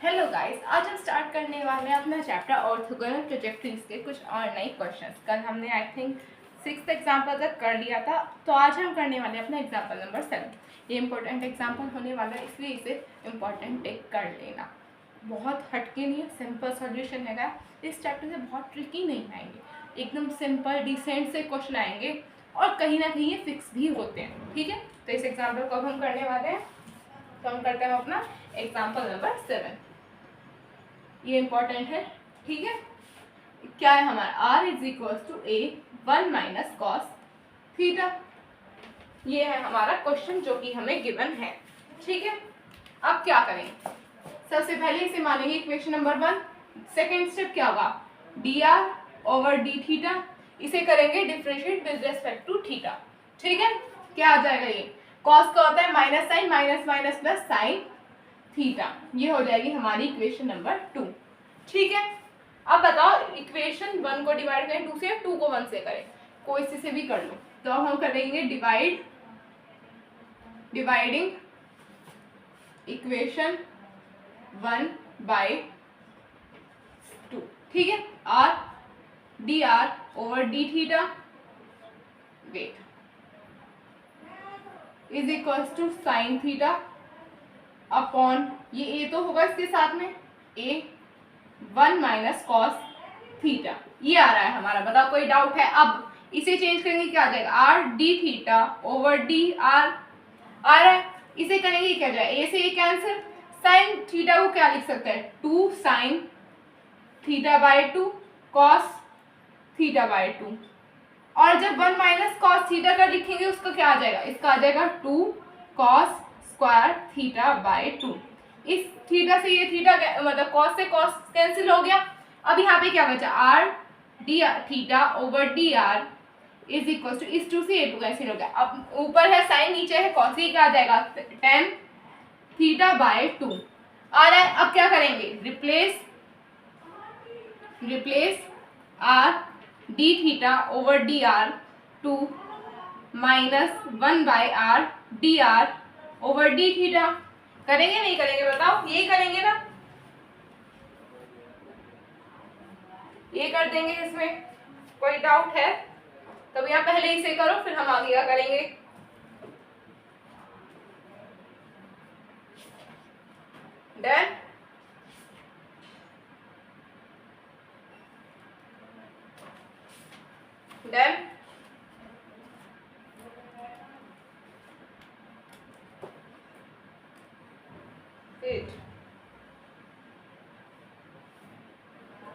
Hello guys, आज हम start करने वाले हैं अपना चैप्टर ऑर्थोगोनल प्रोजेक्टिव्स के कुछ और नए क्वेश्चंस। कल हमने आई थिंक 6th एग्जाम्पल तक कर लिया था, तो आज हम करने वाले हैं अपना एग्जाम्पल नंबर 7। ये इंपॉर्टेंट एग्जाम्पल होने वाला है, इसलिए इसे इम्पॉर्टेंट टेक कर लेना। बहुत हटके नहीं है, सिंपल सॉल्यूशन है। इस चैप्टर से बहुत ट्रिकी नहीं आएंगे, एकदम सिंपल डिसेंट से क्वेश्चन आएंगे और कहीं ना कहीं ये फिक्स भी होते हैं। ठीक है, तो इस एग्जाम्पल को अब हम करने वाले हैं, तो हम करते हैं अपना एग्जाम्पल नंबर 7। ये इंपॉर्टेंट है। ठीक है, क्या है हमारा r is equal to a 1 minus cos theta. ये है हमारा क्वेश्चन जो कि हमें गिवन है। ठीक है, अब क्या करें, सबसे पहले इसे मानेंगे इक्वेशन नंबर 1। सेकेंड स्टेप क्या होगा, d r over d theta, इसे करेंगे differentiate with respect to theta. ठीक है, क्या आ जाएगा, ये कॉस का होता है minus sine, minus minus plus sine theta. ये हो जाएगी हमारी इक्वेशन नंबर 2। ठीक है, अब बताओ इक्वेशन 1 को डिवाइड करें 2 से, 2 को 1 से करें, कोई से भी कर लो। तो हम करेंगे डिवाइडिंग इक्वेशन 1 बाय 2। ठीक है, r D r over d theta wait is equal to sine theta upon, ये ए तो होगा इसके साथ में, ए 1 माइनस कॉस थीटा। ये आ रहा है हमारा, बताओ कोई डाउट है। अब इसे चेंज करेंगे, क्या आ जाएगा, R D theta over D R आ रहा है, इसे करेंगे क्या जाए, ए से ए कैंसिल, साइन थीटा को क्या लिख सकते हैं, 2 sine theta by 2 cos theta by 2। और जब 1 माइनस कॉस थीटा का लिखेंगे उसका क्या आ जाएगा, इसका आ जाएगा 2 कॉस स्क्वायर थीटा बाय 2। इस थीटा से ये थीटा मतलब कॉस से कॉस कैंसिल हो गया। अब यहाँ पे क्या बचा, r D theta over D R is equal to, इस 2 से ये 2 कैंसिल हो गया। अब ऊपर है साइन, नीचे है कॉस, ये क्या आ जाएगा, tan थीटा बाय 2 आ रहा है। अब क्या करेंगे, replace r D theta over D r 2 minus 1 by R D r over d theta. करेंगे नहीं करेंगे बताओ, ये करेंगे ना, ये कर देंगे। इसमें कोई डाउट है तो भैया पहले इसे करो, फिर हम आगे क्या करेंगे। डन, डन,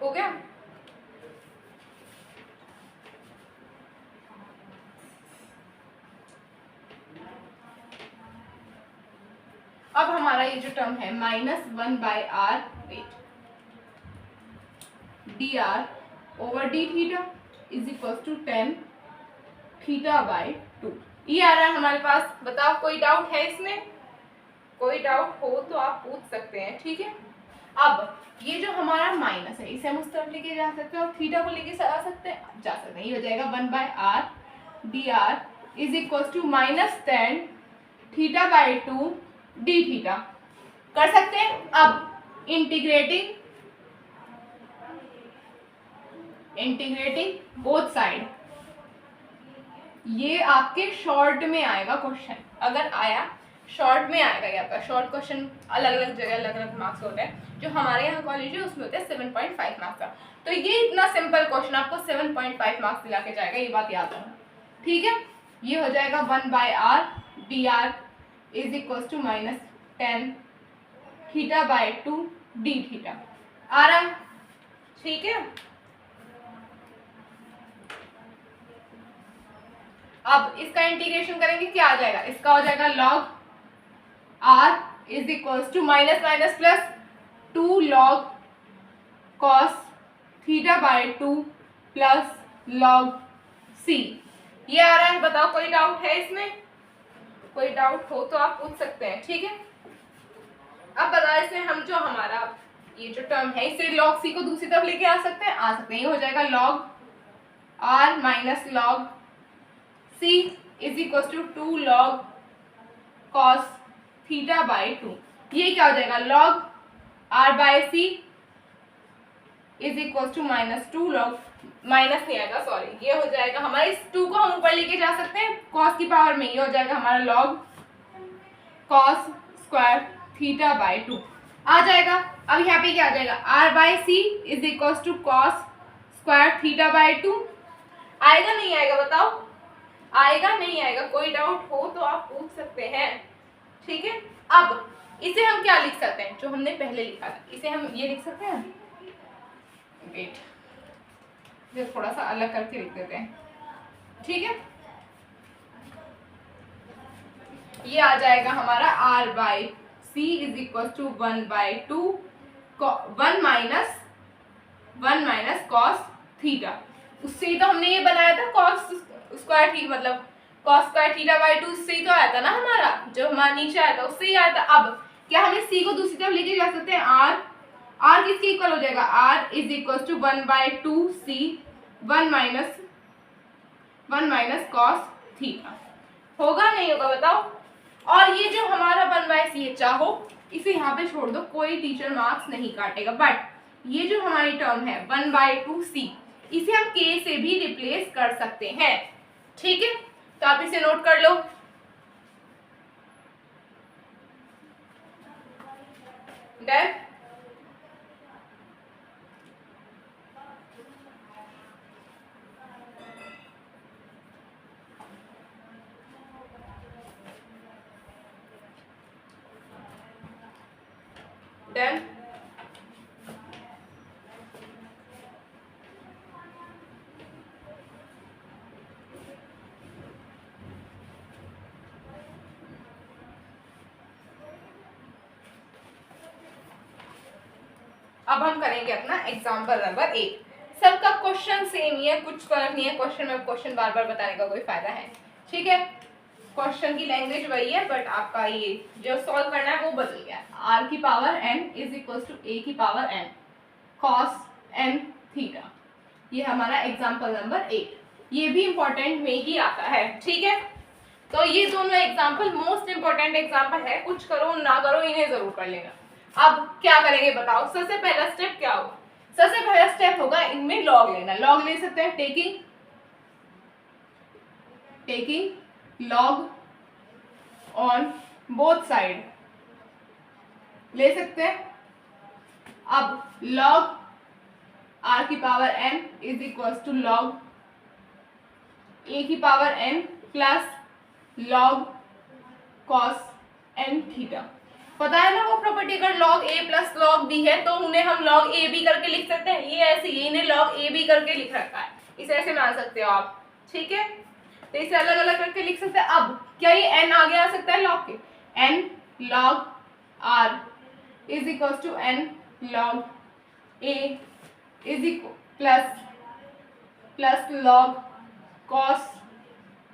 हो गया। अब हमारा ये जो टर्म है -1 by r wait d r over d theta is equal to 10 theta by 2, ये आ रहा है हमारे पास। बताओ कोई डाउट है इसमें, कोई डाउट हो तो आप पूछ सकते हैं। ठीक है, अब ये जो हमारा माइनस है इसे हम उस तरफ लेके जा सकते हैं और थीटा को लेके जा सकते हैं, ये हो जाएगा 1 by R D R is equal to -10 theta by 2 D theta. कर सकते हैं। अब इंटीग्रेटिंग बोथ साइड, ये आपके शॉर्ट में आएगा क्वेश्चन, अगर आया शॉर्ट में आएगा। ये आपका शॉर्ट क्वेश्चन अलग अलग जगह अलग अलग मार्क्स होते हैं, जो हमारे यहाँ कॉलेज है उसमें होते हैं 7.5 मार्क्स का। तो ये इतना सिंपल क्वेश्चन आपको 7.5 मार्क्स दिला के जाएगा, ये बात याद रखना। ठीक है, ये हो जाएगा 1 by R D R is equal to -10 theta by 2 D theta आ रहा है। ठीक है, अब इसका इंटीग्रेशन करेंगे, क्या आ जाएगा, इसका हो जाएगा log r is equal to minus minus plus 2 log cos theta by 2 plus log c, ये आ रहा है। बताओ कोई डाउट है इसमें, कोई डाउट हो तो आप पूछ सकते हैं। ठीक है, अब बताओ इसमें हम जो हमारा ये जो टर्म है इसे log c को दूसरी तरफ लेके आ सकते हैं, ये हो जाएगा log r minus log c is equal to 2 log cos theta by 2, ये क्या हो जाएगा, log r by c is equal to -2 log, minus नहीं आएगा सॉरी, ये हो जाएगा हमारे, इस 2 को हम ऊपर लेके जा सकते हैं कॉस की पावर में, ये हो जाएगा हमारा log cos square theta by 2 आ जाएगा। अब यहाँ पे क्या आ जाएगा, r by c is equal to cos square theta by 2, आएगा नहीं आएगा बताओ, आएगा नहीं आएगा, कोई डाउट हो तो आप पूछ सकते हैं, ठीक है। अब इसे हम क्या लिख सकते हैं, जो हमने पहले लिखा था, इसे हम ये लिख सकते हैं, वेट जो थोड़ा सा अलग करके लिख देते हैं, ठीक है। ये आ जाएगा हमारा r by c is equal to 1/2 1 minus cos theta, उससे ही तो हमने ये बनाया था कॉस स्क्वायर थीटा, मतलब कॉस स्क्वायर थीटा बाई 2, उससे ही तो आया था ना हमारा, जो हमारा नीचे आया था उससे ही आया था। अब क्या हमें c को दूसरी तरफ लेके जा सकते हैं, r किसके इक्वल हो जाएगा, r is equal to 1/2 c 1 minus cos theta, होगा नहीं होगा बताओ। और ये जो हमारा 1/c है, चाहो इसे यहाँ पे छोड़ दो, कोई टीचर मार्क्स नहीं काटेगा, बट ये जो हमारी टर्म है 1/2c, इसे हम k से भी रिप्लेस कर सकते हैं, ठीक है। तो आप इसे नोट कर लो, डन। डन। अब हम करेंगे अपना एग्जाम्पल नंबर 8। सबका क्वेश्चन सेम ही है, कुछ फर्क नहीं है, क्वेश्चन में क्वेश्चन बार बार बताने का कोई फायदा है, ठीक है। क्वेश्चन की लैंग्वेज वही है, बट आपका ये जो सॉल्व करना है वो बदल गया। r की power n is equal to a की power n cos n theta, ये हमारा एग्जाम्पल नंबर 8, ये भी इंपॉर्टेंट में ही आता है, ठीक है। तो ये दोनों एग्जाम्पल मोस्ट इंपॉर्टेंट एग्जाम्पल है, कुछ करो ना करो इन्हें जरूर कर लेना। अब क्या करेंगे बताओ, सबसे पहला स्टेप क्या होगा, सबसे पहला स्टेप होगा इनमें लॉग लेना, लॉग ले सकते हैं, taking log on both side ले सकते हैं। अब लॉग r की power n is equal to log a की power n plus log cos n theta, पता है ना वो प्रॉपर्टी, अगर log a plus log b है तो उन्हें हम log a b करके लिख सकते हैं, ये ऐसे ही इन्हें log a b करके लिख रखा है, इसे ऐसे मान सकते हो आप, ठीक है। तो इसे अलग अलग करके लिख सकते हैं। अब क्या ये n आगे आ सकता है log के, n log r is equal to n log a is equal plus log cos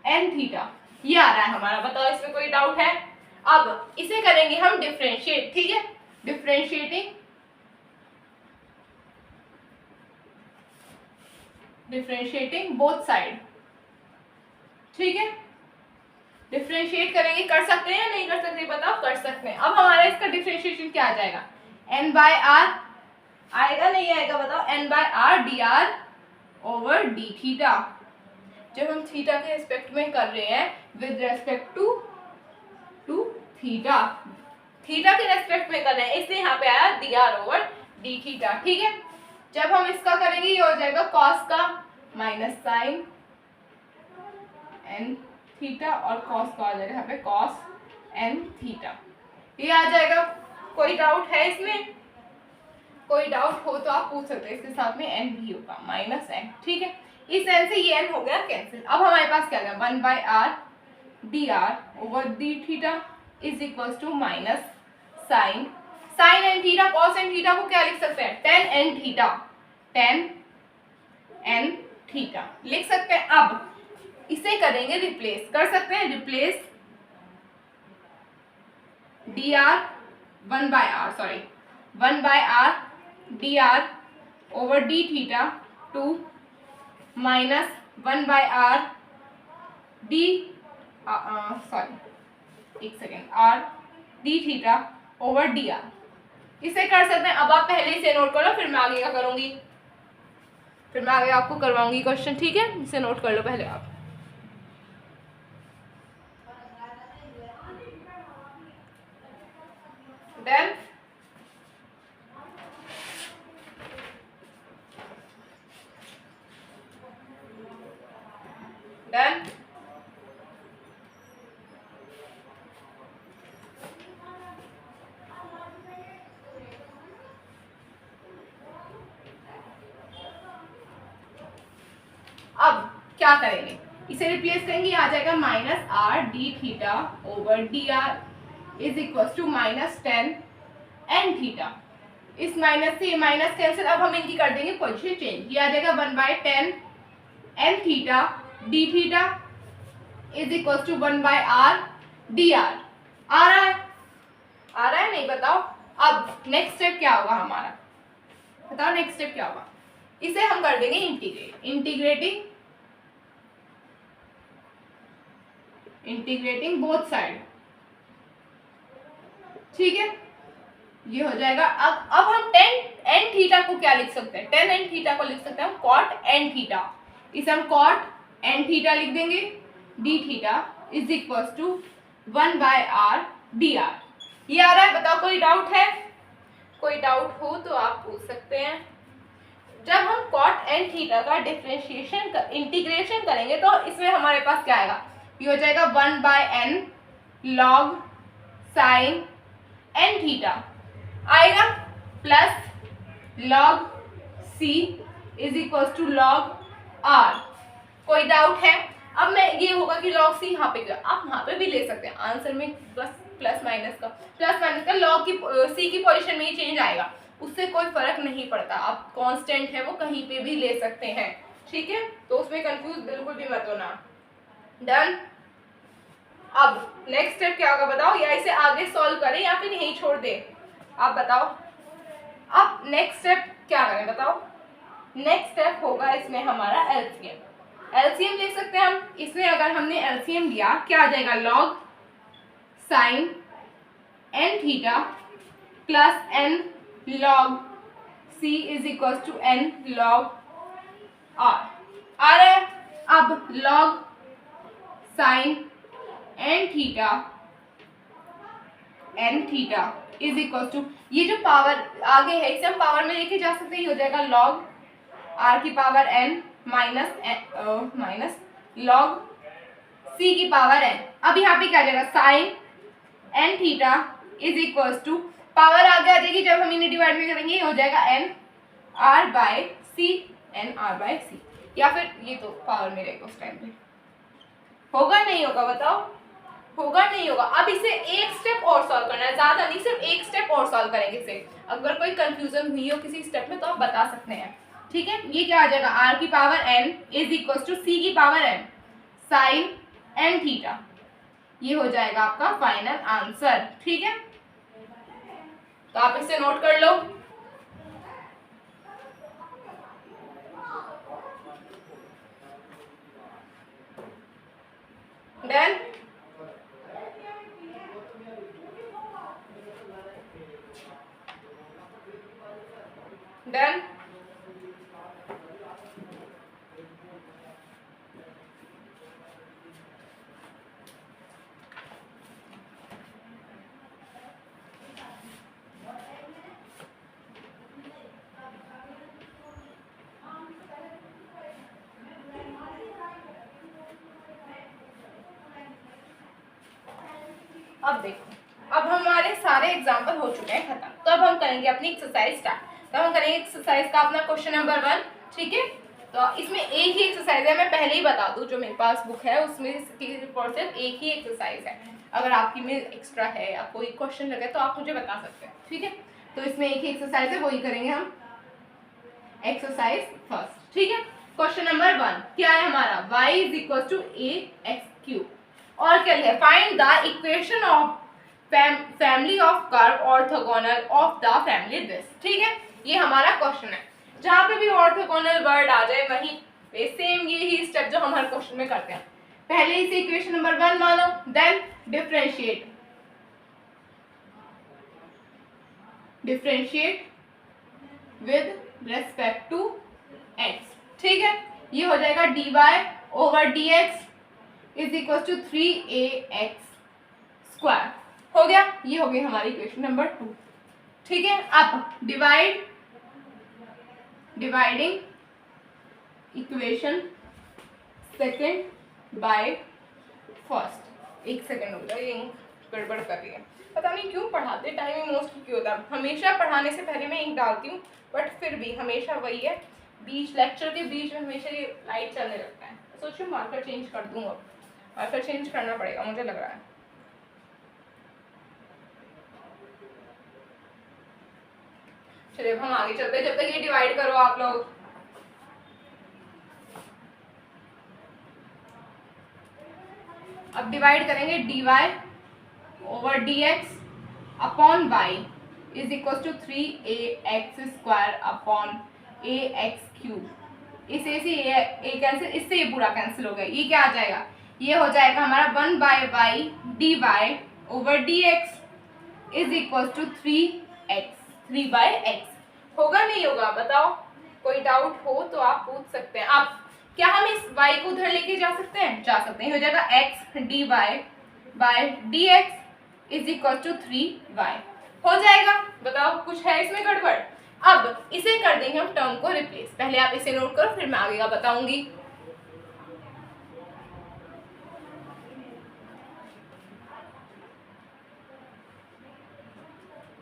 n theta, ये आ रहा है हमारा, बताओ इसमें कोई डाउट है। अब इसे करेंगे हम डिफरेंशिएट, ठीक है, डिफरेंशिएटिंग बोथ साइड, ठीक है। डिफरेंशिएट करेंगे, कर सकते हैं या नहीं कर सकते बताओ, कर सकते हैं। अब हमारा इसका डिफरेंशिएशन क्या आ जाएगा, n बाय r, आएगा नहीं आएगा बताओ, n by r dr over d theta, जब हम थीटा के रिस्पेक्ट में कर रहे हैं with respect to theta, theta के रेस्पेक्ट में कर रहे हैं, इसलिए यहाँ पे आया dr ओवर d थीटा, ठीक है। जब हम इसका करेंगे ये हो जाएगा cos का माइनस साइन n थीटा और cos का आ जाएगा यहाँ पे cos n थीटा, ये आ जाएगा। कोई डाउट है इसमें, कोई डाउट हो तो आप पूछ सकते हैं, इसके साथ में n भी होगा माइनस n, ठीक है। इस n से ये n हो गया कैंसिल। अब हमारे पास क्या गया, 1 by r dr over d theta is equal to minus sine n theta, cos n theta को क्या लिख सकते हैं, tan n थीटा लिख सकते हैं। अब इसे करेंगे रिप्लेस, कर सकते हैं replace dr 1 by r dr over d theta to minus 1 by r d r d theta over dr, इसे कर सकते हैं। अब आप पहले इसे नोट कर लो, फिर मैं आगे क्या करूंगी, फिर मैं आगे आपको करवाऊंगी क्वेश्चन, ठीक है। इसे नोट कर लो पहले आप। Then done. अब क्या करेंगे, इसे रिप्लेस करेंगे, आ जाएगा minus r D theta over D R is equal to minus 10 n theta. इस माइनस से माइनस कैंसिल, अब हम इनकी कर देंगे पोजीशन चेंज, ये आ जाएगा 1/10 N theta D theta is equal to 1/r D R. आ रहा है, आ रहा है नहीं, बताओ। अब नेक्स्ट स्टेप क्या होगा हमारा, बताओ नेक्स्ट स्टेप क्या होगा। इसे हम कर देंगे इंटीग्रेटिंग बोथ साइड, ठीक है। ये हो जाएगा। अब हम 10 एन थीटा को क्या लिख सकते हैं, 10 एन थीटा को लिख सकते हैं हम कॉट एन थीटा। इसे हम कॉट एन थीटा लिख देंगे, d theta is equal to 1/r D r. ये आ रहा है, बताओ कोई डाउट है, कोई डाउट हो तो आप पूछ सकते हैं। जब हम कॉट एन थीटा का डिफरेंशिएशन इंटीग्रेशन करेंगे तो इसमें हमारे पास क्या आएगा, ये हो जाएगा 1/n log sine N theta आएगा plus log c is equal to log r। कोई डाउट है। अब मैं ये होगा कि log c यहाँ पे, आप वहाँ पे भी ले सकते हैं आंसर में, बस प्लस माइनस का log की c की पोजीशन में ही चेंज आएगा, उससे कोई फर्क नहीं पड़ता। आप कांस्टेंट है वो कहीं पे भी ले सकते हैं, ठीक है। तो उसमें कंफ्यूज बिल्कुल भी मत होना। डन। अब नेक्स्ट स्टेप क्या होगा बताओ, या इसे आगे सॉल्व करें या फिर यहीं छोड़ दे, आप बताओ। अब नेक्स्ट स्टेप क्या करें बताओ। नेक्स्ट स्टेप होगा इसमें हमारा एलसीएम। एलसीएम ले सकते हैं हम। इसमें अगर हमने एलसीएम लिया क्या आ जाएगा, log sine N theta plus n log c is equal to n log r। आ रहा है। अब log sine n theta is equal to, ये जो पावर आगे है इसे हम पावर में लेके जा सकते हैं, ये हो जाएगा log r की power n minus log c की पावर n। अब यहाँ पे क्या आ जाएगा, sine n theta is equal to, power आगे आ जाएगी जब हम इन्हें डिवाइड में करेंगे, हो जाएगा n r बाय c, या फिर ये तो पावर में रहेगा उस टाइम पे। होगा नहीं होगा बताओ, होगा नहीं होगा। अब इसे एक स्टेप और सॉल्व करना है, ज्यादा नहीं, सिर्फ एक स्टेप और सॉल्व करेंगे इसे। अगर कोई कंफ्यूजन हुई हो किसी स्टेप में तो आप बता सकते हैं, ठीक है। ये क्या आ जाएगा, r की power n is equal to c की power n sine n theta. ये हो जाएगा आपका फाइनल आंसर, ठीक है। तो आप इसे नोट कर लो। डन। डन। अब देखो, अब हमारे सारे एग्जाम्पल हो चुके हैं खत्म, तो अब हम करेंगे अपनी एक्सरसाइज स्टार्ट। तो हम करेंगे एक्सरसाइज का अपना क्वेश्चन नंबर 1, ठीक है। तो इसमें एक ही एक्सरसाइज है, मैं पहले ही बता दूं, जो मेरे पास बुक है उसमें सिर्फ एक ही एक्सरसाइज है। अगर आपकी में एक्स्ट्रा है या कोई क्वेश्चन लगे तो आप मुझे बता सकते हैं, ठीक है। तो इसमें एक ही एक्सरसाइज है, वही करेंगे हम, एक्सरसाइज फर्स्ट, ठीक है। क्वेश्चन नंबर 1 क्या है हमारा, y is equal to a x cube, और क्या लिखा है, find the equation of family of curve orthogonal of the family this, ठीक है। ये हमारा क्वेश्चन है। जहां पे भी ऑर्थोगोनल वर्ड आ जाए वहीं पे सेम यही स्टेप जो हम हर क्वेश्चन में करते हैं। पहले इसे इक्वेशन नंबर 1 मानो, then differentiate, differentiate with respect to x, ठीक है। ये हो जाएगा dy over dx is equal to 3ax square, हो गया। ये हो गई हमारी इक्वेशन नंबर 2, ठीक है। अब dividing equation second by first. एक सेकंड हो गया, ये गड़बड़ कर रही है, पता नहीं क्यों पढ़ाते टाइम मोस्टली क्यों होता है। हमेशा पढ़ाने से पहले मैं इंक डालती हूँ, बट फिर भी हमेशा वही है, बीच लेक्चर के बीच में हमेशा ये लाइट चलने लगता है। सोचिए मार्कर चेंज कर दूँ, अब मार्कर चेंज करना पड़ेगा मुझे लग रहा है। चलिए हम आगे चलते हैं, जब तक ये डिवाइड करो आप लोग। अब डिवाइड करेंगे dy over dx upon y is equal to 3ax square upon ax cube. इसे से ये कैंसिल, इससे ये पूरा कैंसिल हो गया। ये क्या आ जाएगा, ये हो जाएगा हमारा 1/y dy over dx is equal to 3/x। होगा नहीं होगा बताओ, कोई डाउट हो तो आप पूछ सकते हैं। आप क्या हम इस y को उधर लेके जा सकते हैं, जा सकते हैं। हो जाएगा x dy by dx is equal to 3y, हो जाएगा। बताओ कुछ है इसमें गड़बड़। अब इसे कर देंगे हम टर्म को रिप्लेस। पहले आप इसे नोट करो, फिर मैं आगे का बताऊंगी।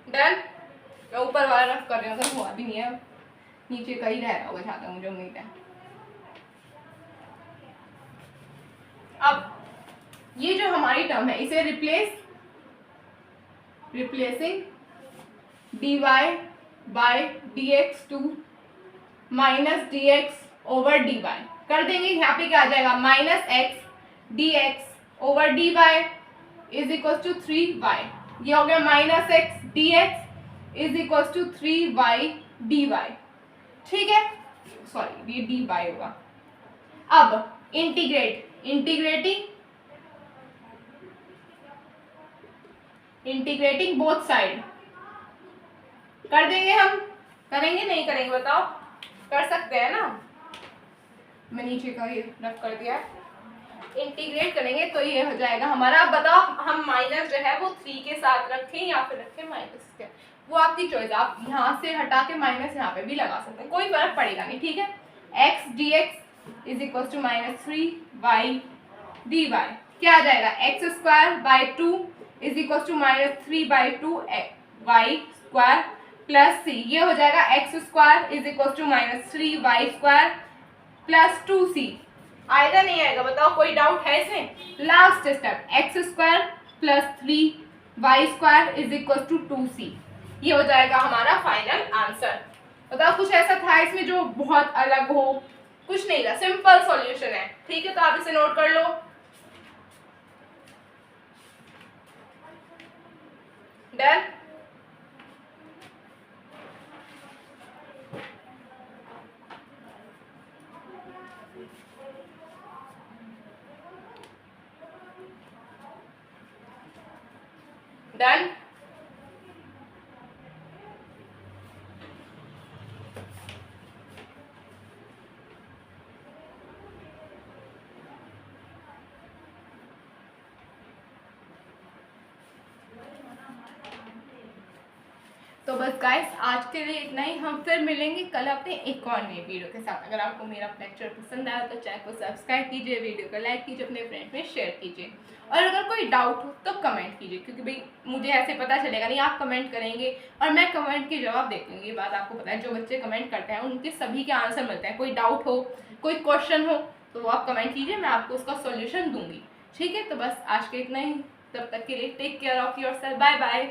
डन। मैं ऊपर वाला रफ कर रही हूँ, अगर हुआ भी नहीं है, नीचे का ही रह रहा होगा जहाँ तक मुझे उम्मीद है। अब ये जो हमारी टर्म है, इसे replacing dy by dx to minus dx over dy कर देंगे। यहाँ पे क्या आ जाएगा, minus x dx over dy is equal to 3y। ये हो गया minus x dx is equal to 3y dy, ठीक है। सॉरी ये dy होगा। अब इंटीग्रेटिंग बोथ साइड कर देंगे हम। करेंगे नहीं करेंगे बताओ, कर सकते हैं ना। मैं नीचे का ये रख कर दिया। इंटीग्रेट करेंगे तो ये हो जाएगा हमारा। अब बताओ हम माइनस जो है वो 3 के साथ रखें या फिर रखें माइनस के, वो आपकी चॉइस। आप यहाँ से हटा के माइनस यहाँ पे भी लगा सकते हैं, कोई फर्क पड़ेगा नहीं, ठीक है। x dx is equal to minus 3y dy क्या आ जाएगा, x square by 2 is equal to minus 3/2 y square plus c। ये हो जाएगा x square is equal to minus 3y square plus 2c। आएगा नहीं आएगा बताओ, कोई डाउट है इसमें। Last step x square plus 3y square is equal to 2c। ये हो जाएगा हमारा फाइनल आंसर। बताओ कुछ ऐसा था इसमें जो बहुत अलग हो, कुछ नहीं था, सिंपल सॉल्यूशन है, ठीक है। तो आप इसे नोट कर लो। डन। डन। तो बस गाइस आज के लिए इतना ही। हम फिर मिलेंगे कल अपने एक और नए वीडियो के साथ। अगर आपको मेरा लेक्चर पसंद आया तो चैनल को सब्सक्राइब कीजिए, वीडियो को लाइक कीजिए, अपने फ्रेंड में शेयर कीजिए, और अगर कोई डाउट हो तो कमेंट कीजिए, क्योंकि भाई मुझे ऐसे पता चलेगा नहीं, आप कमेंट करेंगे और मैं कमेंट के जवाब देती हूँ। ये बात आपको पता है, जो बच्चे कमेंट करते हैं उनके सभी के आंसर मिलते हैं। कोई डाउट हो, कोई क्वेश्चन हो तो वो आप कमेंट कीजिए, मैं आपको उसका सोल्यूशन दूंगी, ठीक है। तो बस आज के इतना ही, तब तक के लिए take care of yourself, bye bye.